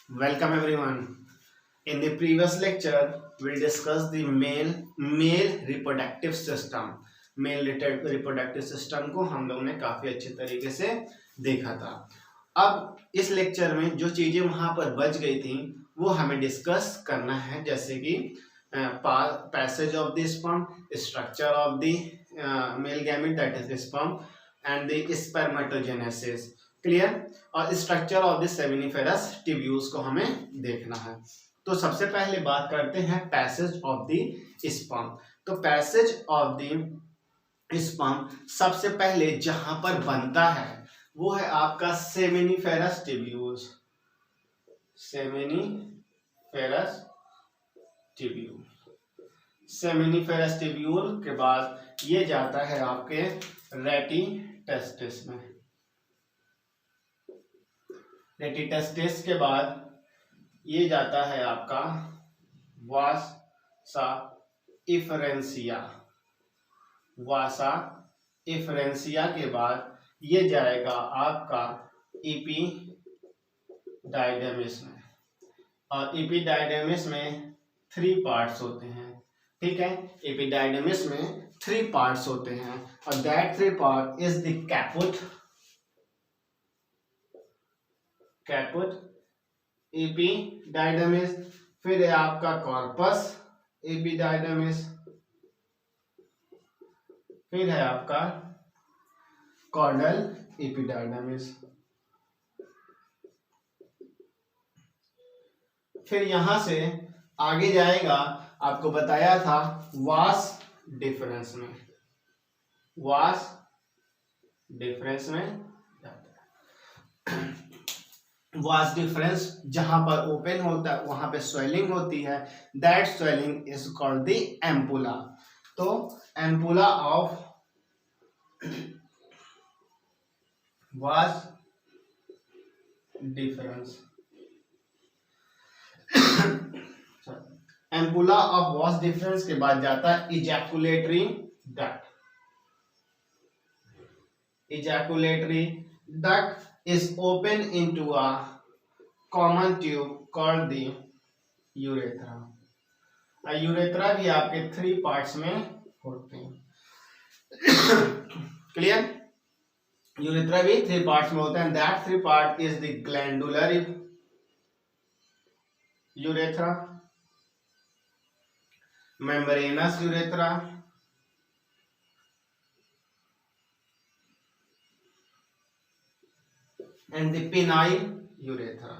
Welcome everyone. In the previous lecture, we discussed the male reproductive system. Male reproductive system को हम लोगों ने काफी अच्छे तरीके से देखा था. अब इस लेक्चर में जो चीजें वहां पर बच गई थी वो हमें डिस्कस करना है, जैसे कि passage of the sperm, structure of the male gamete that is sperm and the spermatogenesis. Clear. और structure of the seminiferous tubules को हमें देखना है. तो सबसे पहले बात करते हैं पैसेज ऑफ द स्पर्म. तो पैसेज ऑफ द स्पर्म सबसे पहले जहां पर बनता है वो है आपका seminiferous tubules. Seminiferous tubule. Seminiferous tubule के बाद ये जाता है आपके रेटिटेस्टिस में. रेटिटेस्टिस के बाद ये जाता है आपका वासा इफरेंसिया. वासा इफरेंसिया के बाद ये जाएगा आपका एपिडाइडमिस में. और एपिडाइडमिस में 3 पार्ट्स होते हैं. ठीक है, एपिडाइडमिस में 3 पार्ट्स होते हैं और that 3 part is the caput, epididymis, फिर है आपका कॉर्पस एपिडाइडमिस, फिर है आपका कॉर्डल एपिडाइडमिस. फिर यहां से आगे जाएगा, आपको बताया था वास डिफरेंस में. वास डिफरेंस में जाता है. वास डिफरेंस जहां पर ओपन होता है वहां पे स्वेलिंग होती है. That swelling is called the ampulla. तो ampulla of vas deferens. Ampulla of vas deferens के बाद जाता है ejaculatory duct. Ejaculatory duct is open into a common tube called the urethra. Urethra भी आपके 3 पार्ट्स में होते हैं. क्लियर. यूरेथ्रा भी 3 पार्ट्स में होते हैं. That 3 part is the glandular urethra, membranes urethra, and the penile urethra.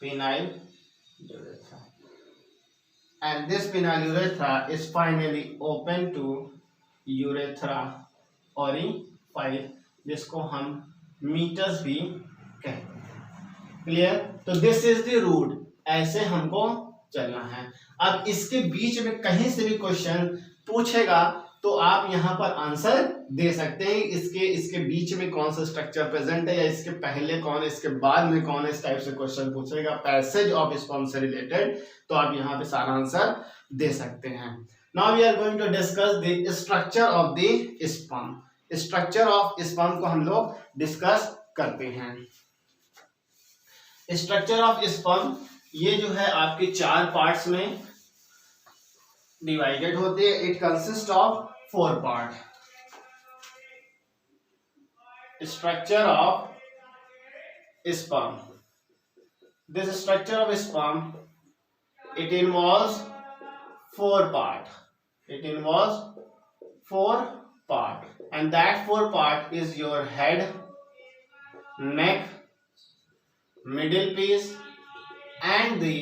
Penile urethra. And this penile urethra is finally open to urethra orifice, जिसको हम मीटर्स भी कहते हैं. क्लियर. तो दिस इज द रूट. ऐसे हमको चलना है. अब इसके बीच में कहीं से भी क्वेश्चन पूछेगा तो आप यहां पर आंसर दे सकते हैं. इसके बीच में कौन सा स्ट्रक्चर प्रेजेंट है, या इसके पहले कौन है, इसके बाद में कौन है, इस टाइप से क्वेश्चन पूछेगा पैसेज ऑफ स्पर्म से रिलेटेड, तो आप यहां पे सारा आंसर दे सकते हैं. Now we are going to discuss the structure of the sperm. Structure of sperm को हम लोग डिस्कस करते हैं. स्ट्रक्चर ऑफ स्पर्म ये जो है आपके 4 पार्ट्स में डिवाइडेड होते हैं. It consist of 4 part. Structure of sperm. This structure of sperm it involves 4 part. It involves 4 part and that 4 part is your head, neck, middle piece and the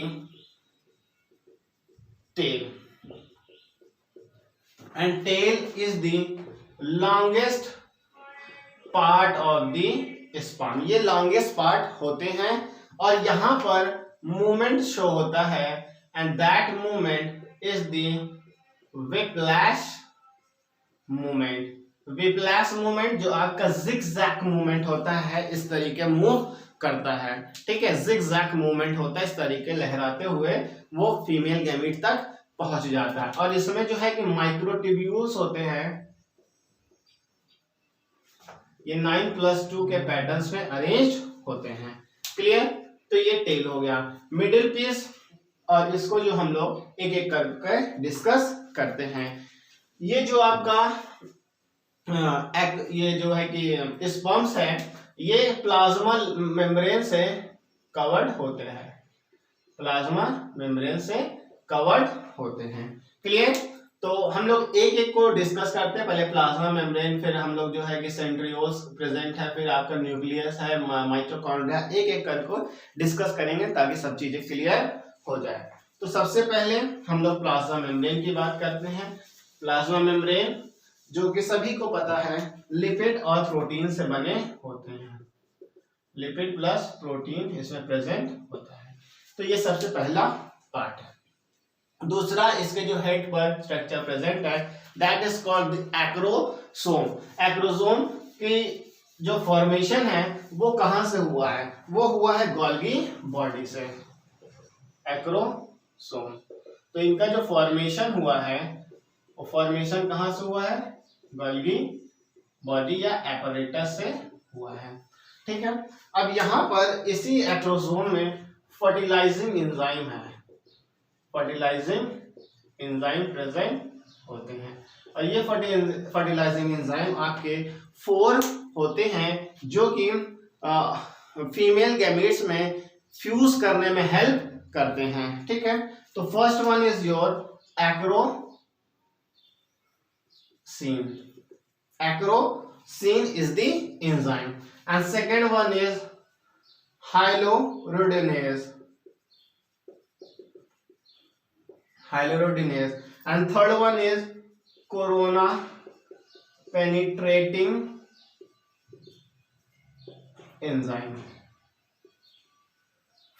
tail. And tail is the longest part of the sperm. ये longest part होते हैं और यहां पर movement show होता है and that movement is the whiplash movement. whiplash movement जो आपका zigzag movement होता है, इस तरीके मूव करता है. ठीक है, zigzag movement होता है, इस तरीके लहराते हुए वो फीमेल गैमेट तक पहुंच जाता है. और इसमें जो है कि माइक्रोट्यूब्यूल्स होते हैं, ये 9+2 के पैटर्न्स में अरेंज होते हैं. क्लियर. तो ये टेल हो गया। मिडिल पीस, और इसको जो हम लोग एक एक करके डिस्कस करते हैं। ये जो आपका ये जो है कि स्पर्म्स है, ये प्लाज्मा मेम्ब्रेन से कवर्ड होते हैं, प्लाज्मा मेम्ब्रेन से कवर्ड होते हैं। क्लियर? तो हम लोग एक एक को डिस्कस करते हैं। पहले प्लाज्मा मेम्ब्रेन, फिर हम लोग जो है कि सेंट्रियोल्स प्रेजेंट है, फिर आपका न्यूक्लियस है, माइटोकॉन्ड्रिया, एक एक करके डिस्कस करेंगे ताकि सब चीजें क्लियर हो जाए। तो सबसे पहले हम लोग प्लाज्मा मेम्ब्रेन की बात करते हैं। प्लाज्मा मेम्ब्रेन जो कि सभी को पता है लिपिड और प्रोटीन से बने होते हैं, लिपिड प्लस प्रोटीन इसमें प्रेजेंट होता है। तो ये सबसे पहला पार्ट है। दूसरा, इसके जो हेड पर स्ट्रक्चर प्रेजेंट है, that is called the acrosome. Acrosome की जो फॉर्मेशन है वो कहां से हुआ है? वो हुआ है गोल्गी बॉडी से, एक्रोसोम। तो इनका जो फॉर्मेशन हुआ है वो फॉर्मेशन कहां से हुआ है? गोल्गी बॉडी या एपरेटस से हुआ है। ठीक है। अब यहां पर इसी एक्रोसोम में फर्टिलाइजिंग एंजाइम है, फर्टिलाइजिंग एंजाइम प्रेजेंट होते हैं। और ये फर्टिलाइजिंग एंजाइम आपके 4 होते हैं जो कि फीमेल गैमेट्स में फ्यूज करने में हेल्प करते हैं। ठीक है। तो first one is your acrosin, acrosin is the enzyme, and second one is hyaluronidase, hyaluronidase, and third one is corona penetrating enzyme,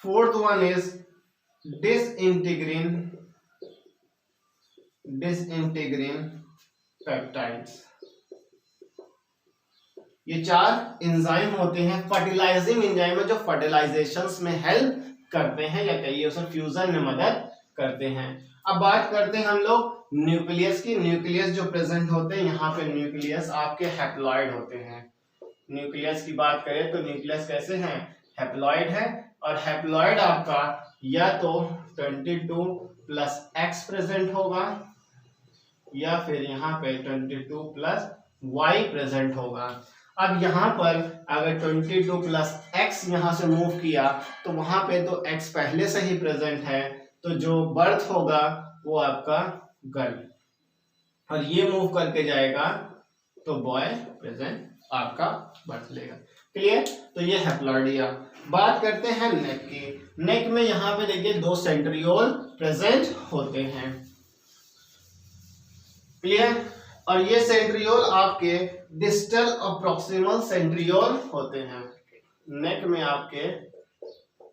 fourth one is disintegrin peptides। ये 4 enzyme होते हैं, फर्टिलाइजिंग एंजाइम है जो फर्टिलाइजेशंस में हेल्प करते हैं या कहिए उसे फ्यूजन में मदद करते हैं। अब बात करते हैं हम लोग न्यूक्लियस की। न्यूक्लियस जो प्रेजेंट होते हैं यहाँ पे, न्यूक्लियस आपके हैप्लॉइड होते हैं। न्यूक्लियस की बात करें तो न्यूक्लियस कैसे हैं? हैप्लॉइड है। और हैप्लॉइड आपका या तो 22+X प्रेजेंट होगा या फिर यहाँ पे 22+Y प्रेजेंट होगा। अब यहाँ पर अगर 22+X यहाँ से मूव किया तो वहां पे तो X पहले से ही प्रेजेंट है, तो जो बर्थ होगा वो आपका गर्ल, और ये मूव करके जाएगा तो बॉय प्रेजेंट आपका बर्थ लेगा। क्लियर? तो ये हैप्लॉइडिया। बात करते हैं नेक की। नेक में यहाँ पे देखिए 2 सेंट्रियोल प्रेजेंट होते हैं। क्लियर? और ये सेंट्रियोल आपके डिस्टल और प्रॉक्सिमल सेंट्रियोल होते हैं। नेक में आपके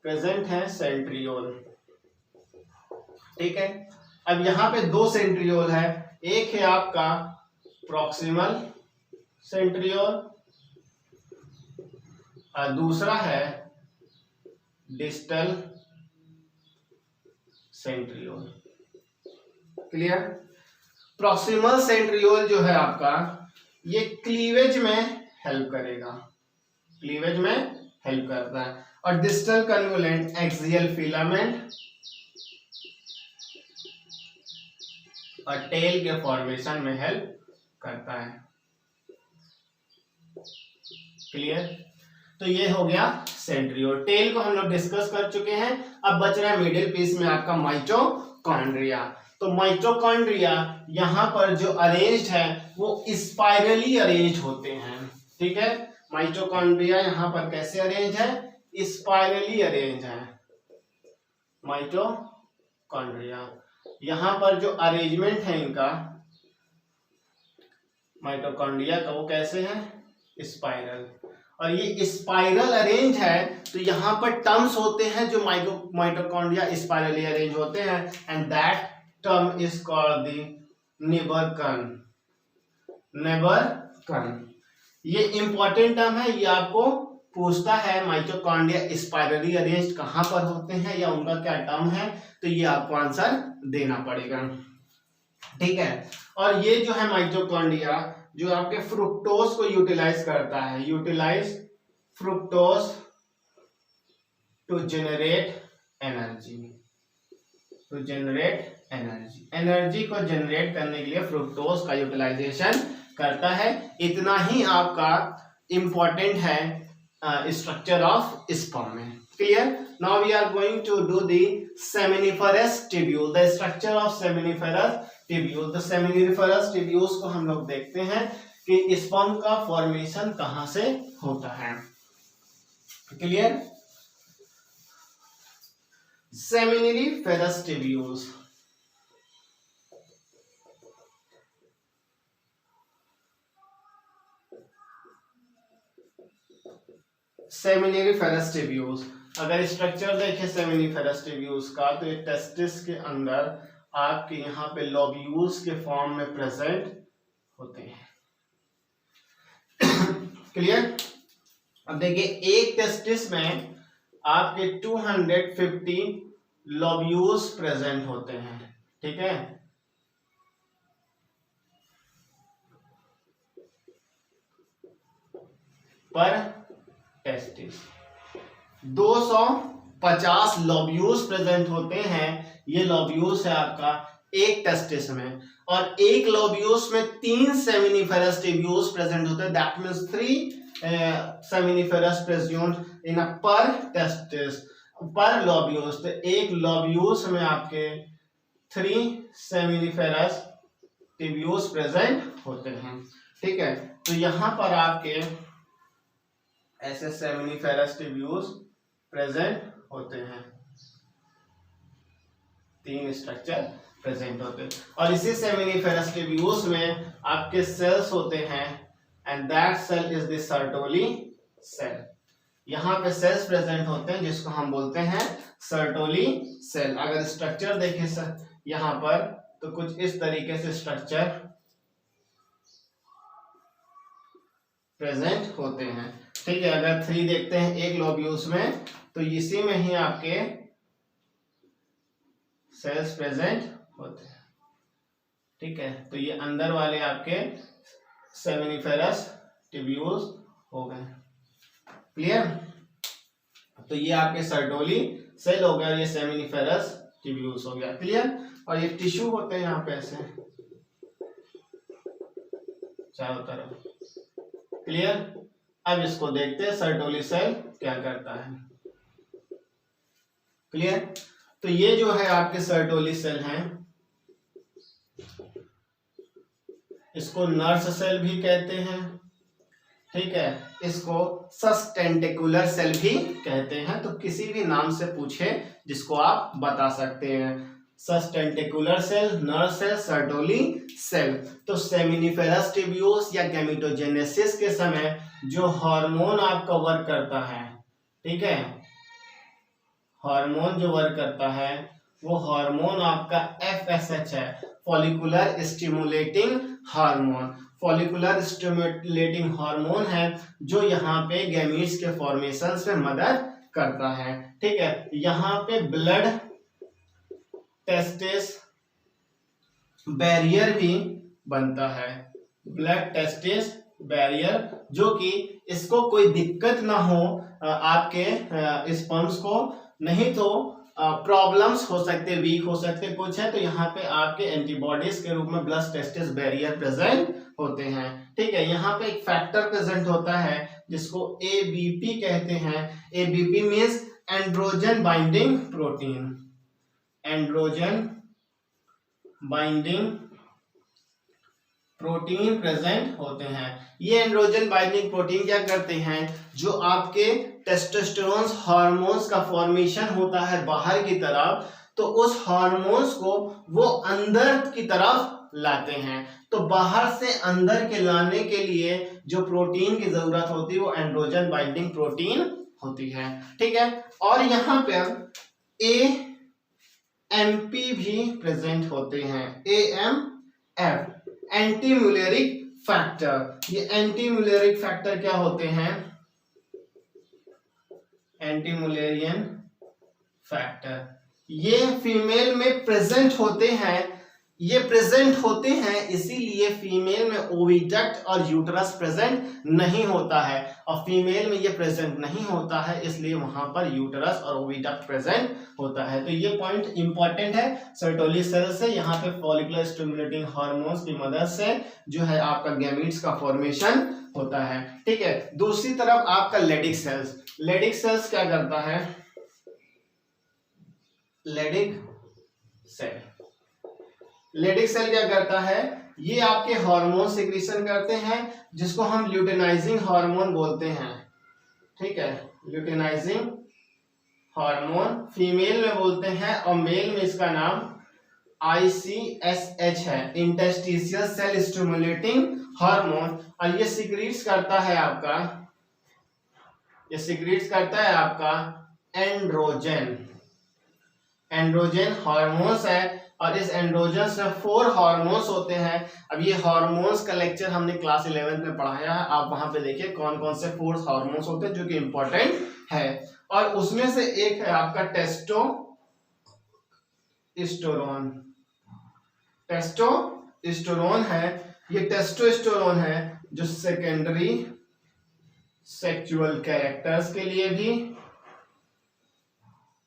प्रेजेंट है सेंट्रियोल। ठीक है। अब यहाँ पे 2 सेंट्रियोल है, एक है आपका प्रॉक्सिमल सेंट्रियोल और दूसरा है distal centriole. Clear? Proximal centriole जो है आपका ये क्लीवेज में हेल्प करेगा, क्लीवेज में हेल्प करता है। और डिस्टल कन्वोलेंट एक्सियल फिलामेंट और टेल के फॉर्मेशन में हेल्प करता है। क्लियर? तो ये हो गया सेंट्रियोल। टेल को हम लोग डिस्कस कर चुके हैं। अब बच रहा है मिडिल पीस में आपका माइटोकॉन्ड्रिया। तो माइटोकॉन्ड्रिया यहाँ पर जो अरेंज्ड है वो स्पाइरली अरेंज होते हैं। ठीक है। माइटोकॉन्ड्रिया यहाँ पर कैसे अरेंज है? स्पाइरली अरेंज है माइटोकॉन्ड्रिया। यहाँ पर जो अरेंजमेंट है इनका माइटोकॉन्ड्रिया का वो कैसे है? स्पाइरल। और ये स्पाइरल अरेंज है तो यहाँ पर टर्म्स होते हैं जो माइटोकॉन्ड्रिया स्पाइरली अरेंज होते हैं, and that term is called the nebenkern. Nebenkern ये इंपॉर्टेंट टर्म है, ये आपको पूछता है माइटोकॉन्ड्रिया स्पाइरली अरेंज कहां पर होते हैं या उनका क्या टर्म है, तो ये आपको आंसर देना पड़ेगा। ठीक है। और ये जो है माइटोकॉन्ड्रिया जो आपके फ्रुक्टोज को यूटिलाइज करता है, utilise fructose to generate energy, to generate energy. Energy को जनरेट करने के लिए फ्रुक्टोज का यूटिलाइजेशन करता है। इतना ही आपका इंपॉर्टेंट है स्ट्रक्चर ऑफ स्पर्म में। Clear? Now we are going to do the seminiferous tubule, the structure of seminiferous tubule. तो सेमिनिफरस ट्यूब्यूल्स को हम लोग देखते हैं कि स्पर्म का फॉर्मेशन कहां से होता है। Clear? Seminiferous tubules, seminiferous tubules अगर स्ट्रक्चर देखें सेमिनिफरस ट्यूब्यूल्स का, तो ये टेस्टिस के अंदर आपके यहाँ पे लोब्यूल्स के फॉर्म में प्रेजेंट होते हैं। क्लियर? अब देखिए एक टेस्टिस में आपके 250 लोब्यूल्स प्रेजेंट होते हैं। ठीक है? पर टेस्टिस 250 लोब्यूल्स प्रेजेंट होते हैं। ये लोब्यूल्स है आपका एक टेस्टिस में, और एक लोब्यूल्स में 3 सेमिनिफेरस ट्यूब्यूल्स प्रेजेंट होते हैं। That means 3 seminiferous present in a per testis, पर लोब्यूल्स। तो एक लोब्यूल्स में आपके 3 सेमिनिफेरस ट्यूब्यूल्स प्रेजेंट होते हैं। ठीक है? तो यहां पर आपके ऐसे सेमिनिफेरस ट्यूब्यूल्स प्रेजेंट होते हैं, 3 स्ट्रक्चर प्रेजेंट होते हैं। और इसी सेमिनिफेरस ट्यूब्यूल्स में आपके सेल्स होते हैं, and that cell is the Sertoli cell. यहां पे सेल्स प्रेजेंट होते हैं जिसको हम बोलते हैं सर्टोली सेल। अगर स्ट्रक्चर देखें सर यहां पर, तो कुछ इस तरीके से स्ट्रक्चर प्रेजेंट होते हैं। ठीक है? अगर 3 देखते हैं एक लोब्यूल्स में, तो इसी में ही आपके सेल्स प्रेजेंट होते हैं। ठीक है? तो ये अंदर वाले आपके सेमिनिफेरस ट्यूब्यूल्स हो गए। क्लियर? तो ये आपके सर्टोली सेल हो गया और ये सेमिनिफेरस ट्यूब्यूल्स हो गया। क्लियर? और ये टिश्यू होते हैं यहाँ पे ऐसे चारों तरफ। क्लियर? अब इसको देखते हैं सर्टोली सेल क्या करता है। क्लियर? तो ये जो है आपके सर्टोली सेल हैं, इसको नर्स सेल भी कहते हैं। ठीक है? इसको सस्टेंटिकुलर सेल भी कहते हैं। तो किसी भी नाम से पूछे जिसको आप बता सकते हैं, sustentacular cell, nurse cell, Sertoli cell. तो सेमिनिफेरस ट्यूब्यूल्स या गैमेटोजेनेसिस के समय जो हार्मोन आपका वर्क करता है, ठीक है, हार्मोन जो वर्क करता है वो हार्मोन आपका FSH है, follicular stimulating hormone. Follicular stimulating hormone है जो यहाँ पे गैमीट्स के फॉर्मेशन में मदद करता है। ठीक है? यहाँ पे ब्लड टेस्टिस बैरियर भी बनता है, ब्लड टेस्टिस बैरियर, जो कि इसको कोई दिक्कत ना हो आपके स्पर्म्स को, नहीं तो प्रॉब्लम्स हो सकते, वीक हो सकते कुछ है, तो यहाँ पे आपके एंटीबॉडीज के रूप में ब्लड टेस्टिस बैरियर प्रेजेंट होते हैं। ठीक है? यहाँ पे एक फैक्टर प्रेजेंट होता है जिसको ABP कहते हैं। ABP means androgen binding protein, androgen binding protein present होते हैं। ये एंड्रोजन बाइंडिंग प्रोटीन क्या करते हैं, जो आपके टेस्टोस्टेरोन हार्मोन्स का फॉर्मेशन होता है बाहर की तरफ, तो उस हार्मोन्स को वो अंदर की तरफ लाते हैं। तो बाहर से अंदर के लाने के लिए जो प्रोटीन की जरूरत होती है वो एंड्रोजन बाइंडिंग प्रोटीन होती है। ठीक है? और यहाँ पर AMP भी प्रेजेंट होते हैं, AMF, एंटीम्यूलेरिक फैक्टर। ये एंटीम्यूलेरिक फैक्टर क्या होते हैं, एंटीमुलेरियन फैक्टर, ये फीमेल में प्रेजेंट होते हैं। ये प्रेजेंट होते हैं, इसीलिए फीमेल में ओविडक्ट और यूटरस प्रेजेंट नहीं होता है, और फीमेल में ये प्रेजेंट नहीं होता है, इसलिए वहां पर यूटरस और ओविडक्ट प्रेजेंट होता है। तो ये पॉइंट इंपॉर्टेंट है। सर्टोली सेल से यहाँ पे फॉलिकुलर स्टिमुलेटिंग हार्मोन्स की मदद से जो है आपका गैमीट्स का फॉर्मेशन होता है। ठीक है, दूसरी तरफ आपका लेडिक सेल्स, लेडिक सेल्स क्या करता है, लेडिक सेल, लेडिक सेल क्या करता है, ये आपके हार्मोन सिक्रीशन करते हैं जिसको हम ल्यूटेनाइजिंग हार्मोन बोलते हैं। ठीक है, ल्यूटेनाइजिंग हार्मोन फीमेल में बोलते हैं, और मेल में इसका नाम ICSH है, इंटरस्टिशियल सेल स्टिमुलेटिंग हार्मोन। और ये सिक्रीट्स करता है आपका, ये सिक्रीट्स करता है आपका एंड्रोजन, एंड्रोजन हार्मोन्स है, और इस एंड्रोजन में 4 हार्मोन्स होते हैं। अब ये हार्मोन्स का लेक्चर हमने क्लास 11 में पढ़ाया है, आप वहां पे देखिए कौन कौन से 4 हार्मोन्स होते हैं जो कि इंपॉर्टेंट है। और उसमें से एक है आपका टेस्टोस्टेरोन, टेस्टोस्टेरोन है, ये टेस्टोस्टेरोन है जो सेकेंडरी सेक्सुअल कैरेक्टर्स के लिए भी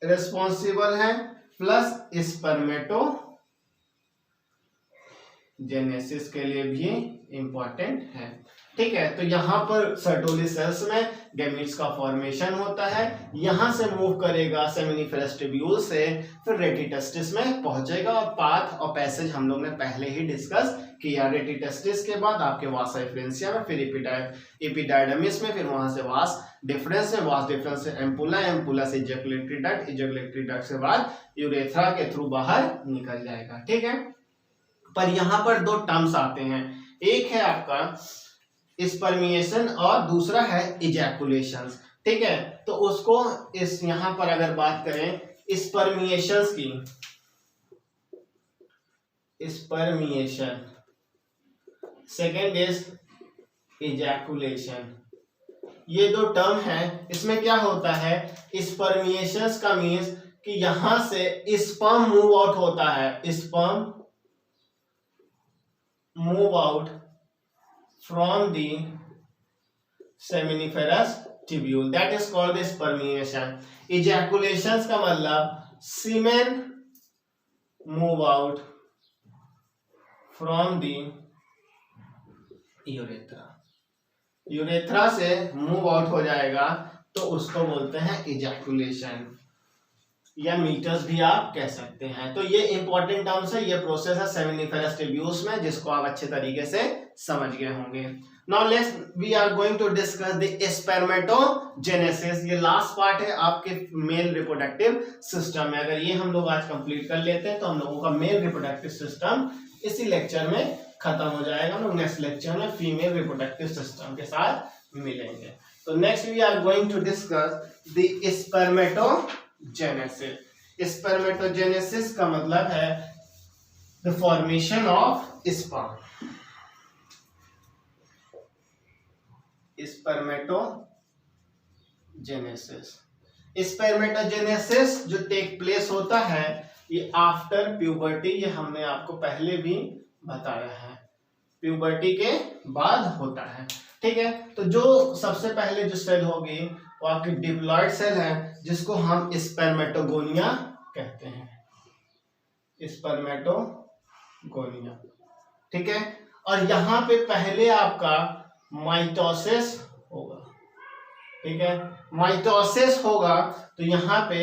रिस्पॉन्सिबल है, प्लस स्पर्मेटोजेनेसिस के लिए भी इंपॉर्टेंट है। ठीक है, तो यहाँ पर सर्टोली सेल्स में गैमीट्स का फॉर्मेशन होता है, यहाँ से मूव करेगा सेमिनिफेरस ट्यूब्यूल से, फिर रेटिटेस्टिस में पहुंचेगा, और पाथ और पैसेज हम लोग ने पहले ही डिस्कस किया। रेटिटेस्टिस के बाद आपके वास एफ्रेंसिया में, फिर एपिडाइडमिस में, फिर वहां से वास डिफरेंस में, वास डिफरेंस से एम्पुला, एम्पुला से इजैकुलेटरी डक्ट, इजैकुलेटरी डक्ट से बाद यूरेथ्रा के थ्रू बाहर निकल जाएगा। ठीक है, पर यहाँ पर 2 टर्म्स आते हैं, एक है आपका स्पर्मिएशन और दूसरा है इजैकुलेशन। ठीक है, तो उसको इस यहां पर अगर बात करें स्पर्मिएशंस की, स्पर्मिएशन, सेकेंड इज इजैकुलेशन, ये 2 टर्म है। इसमें क्या होता है, स्पर्मिएशंस का मीन्स कि यहां से स्पर्म मूव आउट होता है, sperm move out from the seminiferous tubule, that is called the spermiation. Ejaculations का मतलब semen move out from the urethra, urethra से move out हो जाएगा तो उसको बोलते हैं ejaculation, या मीटर्स भी आप कह सकते हैं। तो ये इंपॉर्टेंट टर्म्स है, ये प्रोसेस है सेमिनिफेरस ट्यूब्यूल्स में, जिसको आप अच्छे तरीके से समझ गए होंगे। Now let's we are going to discuss the spermatogenesis, ये लास्ट पार्ट है आपके मेल रिप्रोडक्टिव सिस्टम में। अगर ये हम लोग आज कंप्लीट कर लेते हैं तो हम लोगों का मेल रिप्रोडक्टिव सिस्टम इसी लेक्चर में खत्म हो जाएगा। हम लोग नेक्स्ट लेक्चर में फीमेल रिप्रोडक्टिव सिस्टम के साथ मिलेंगे। तो next we are going to discuss the spermatogenesis. Spermatogenesis का मतलब है the formation of sperm, spermatogenesis. Spermatogenesis जो टेक प्लेस होता है ये आफ्टर प्यूबर्टी, ये हमने आपको पहले भी बताया है, प्यूबर्टी के बाद होता है। ठीक है, तो जो सबसे पहले जो सेल होगी वो आपकी डिप्लॉइड सेल है, जिसको हम स्पर्मेटोगोनिया कहते हैं, स्पर्मेटोगोनिया। ठीक है, और यहाँ पे पहले आपका माइटोसिस होगा। ठीक है, माइटोसिस होगा तो यहाँ पे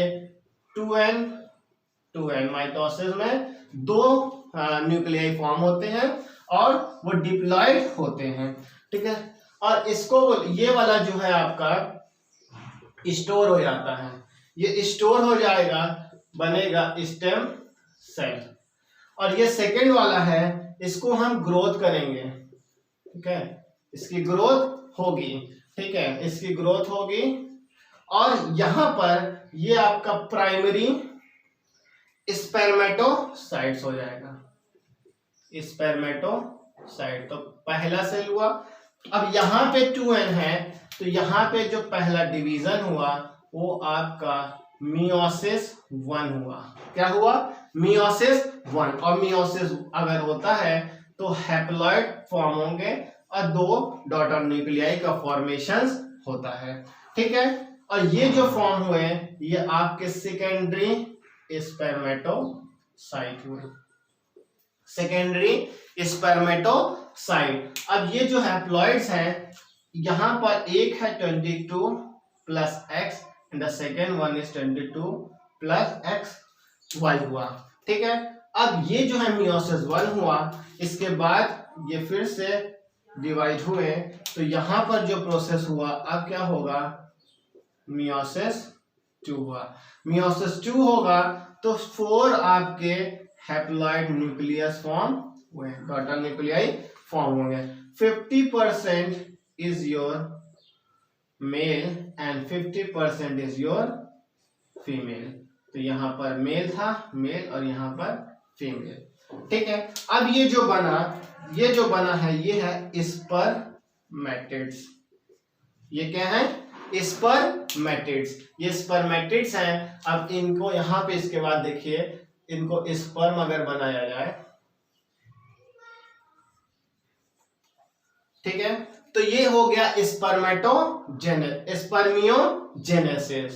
2n माइटोसिस में 2 न्यूक्लियाई फॉर्म होते हैं और वो डिप्लॉइड होते हैं। ठीक है, और इसको ये वाला जो है आपका स्टोर हो जाता है, ये स्टोर हो जाएगा, बनेगा स्टेम सेल, और ये सेकेंड वाला है, इसको हम ग्रोथ करेंगे। ठीक है, इसकी ग्रोथ होगी। ठीक है, इसकी ग्रोथ होगी, और यहां पर ये आपका प्राइमरी स्पर्मेटोसाइट्स हो जाएगा, स्पर्मेटोसाइट। तो पहला सेल हुआ, अब यहाँ पे 2n है, तो यहाँ पे जो पहला डिवीजन हुआ वो आपका मियोसिस 1 हुआ। क्या हुआ? मियोसिस 1। और मियोसिस अगर होता है तो हैप्लॉइड फॉर्म होंगे और 2 डॉटर न्यूक्लियाई का फॉर्मेशन होता है। ठीक है, और ये जो फॉर्म हुए ये आपके सेकेंडरी स्पर्मेटोसाइट हुए, सेकेंडरी स्पर्मेटोसाइट। अब ये जो हैप्लॉइड्स हैं, यहां पर एक है 22 plus X and the second one is 22 plus X Y हुआ। ठीक है, अब ये जो है मियोसिस 1 हुआ, इसके बाद ये फिर से डिवाइड हुए, तो यहां पर जो प्रोसेस हुआ अब क्या होगा? मियोसिस 2 हुआ। मियोसिस 2 होगा तो 4 आपके हैप्लॉइड न्यूक्लियस फॉर्म हुए, डॉटर न्यूक्लियाई फॉर्म होंगे। 50% is your male and 50% is your female. तो यहां पर मेल था, मेल, और यहां पर फीमेल। ठीक है, अब ये जो बना है ये है स्पर्मेटिड्स। ये क्या है? स्पर्मेटिड्स। ये स्पर्मेटिड्स हैं। अब इनको यहां पे इसके बाद देखिए, इनको स्पर्म अगर बनाया जाए, ठीक है, तो ये हो गया स्पर्मियोजेनेसिस।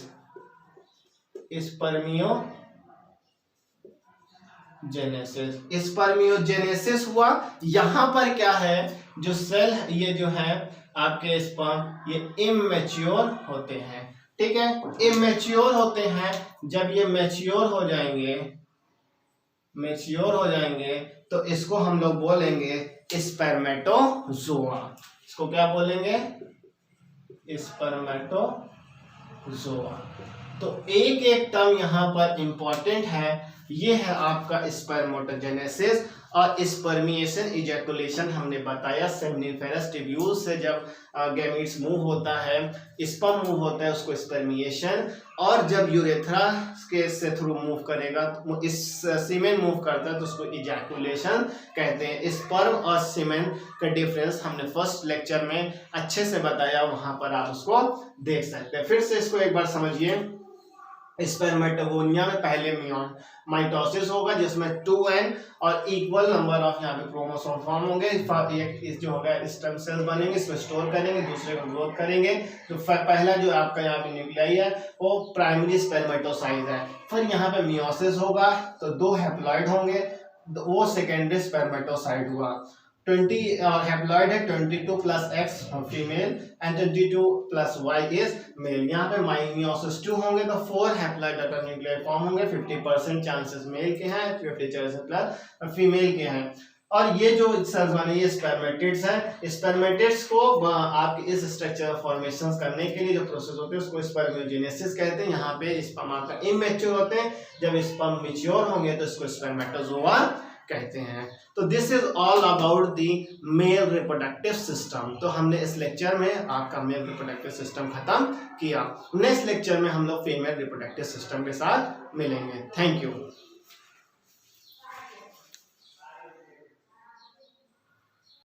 स्पर्मियोजेनेसिस हुआ। यहां पर क्या है? जो सेल, ये जो है आपके स्पर्म, ये इमैच्योर होते हैं। ठीक है, इमैच्योर होते हैं। जब ये मैच्योर हो जाएंगे तो इसको हम लोग बोलेंगे स्पर्मेटोजोआ। इसको क्या बोलेंगे? स्पर्मेटोजोआ। तो एक एक टर्म यहां पर इंपॉर्टेंट है। ये है आपका स्पर्मेटोजेनेसिस और स्पर्मिएशन, इजैकुलेशन हमने बताया। सेमिनिफेरस ट्यूब्यूल से जब गैमीट्स मूव होता है, स्पर्म मूव होता है, उसको स्पर्मिएशन, और जब यूरेथ्रा के से थ्रू मूव करेगा, तो इस सीमेन मूव करता है तो उसको इजैकुलेशन कहते हैं। स्पर्म और सीमेन का डिफरेंस हमने फर्स्ट लेक्चर में अच्छे से बताया, वहां पर आप उसको देख सकते हैं। फिर से इसको एक बार समझिए। स्पर्मेटोगोनिया में पहले माइटोसिस होगा जिसमें 2n और इक्वल नंबर ऑफ यहाँ पे क्रोमोसोम फॉर्म होंगे। एक जो होगा स्टेम सेल्स बनेंगे, इसको स्टोर करेंगे, दूसरे को ग्रोथ करेंगे। तो पहला जो आपका यहाँ पे न्यूक्लियाई है वो प्राइमरी स्पर्मेटोसाइट है। फिर यहाँ पे मियोसिस होगा तो 2 हैप्लॉइड होंगे, वो सेकेंडरी स्पर्मेटोसाइट हुआ। 20 हैप्लॉइड है, 22 plus X female and 22 plus Y is male. यहाँ पे मियोसिस 2 होंगे तो 4 हैप्लॉइड डॉटर न्यूक्लियाई फॉर्म होंगे। 50% चांसेस मेल के हैं, 50% प्लस फीमेल के हैं। और ये जो सेल्स बने ये स्पर्मेटिड्स हैं। स्पर्मेटिड्स को आपके इस स्ट्रक्चर फॉर्मेशन करने के लिए जो प्रोसेस होते हैं उसको स्पर्मियोजेनेसिस कहते हैं। यहाँ पे स्पर्म आपका इमैच्योर होते हैं, जब स्पर्म मैच्योर होंगे तो इसको स्पर्मेटोजोआ कहते हैं। तो this is all about the mail reproductive system. तो हमने इस लेक्चर में आपका मेल रिप्रोडक्टिव सिस्टम खत्म किया। नेक्स्ट लेक्चर में हम लोग फीमेल रिप्रोडक्टिव सिस्टम के साथ मिलेंगे। Thank you.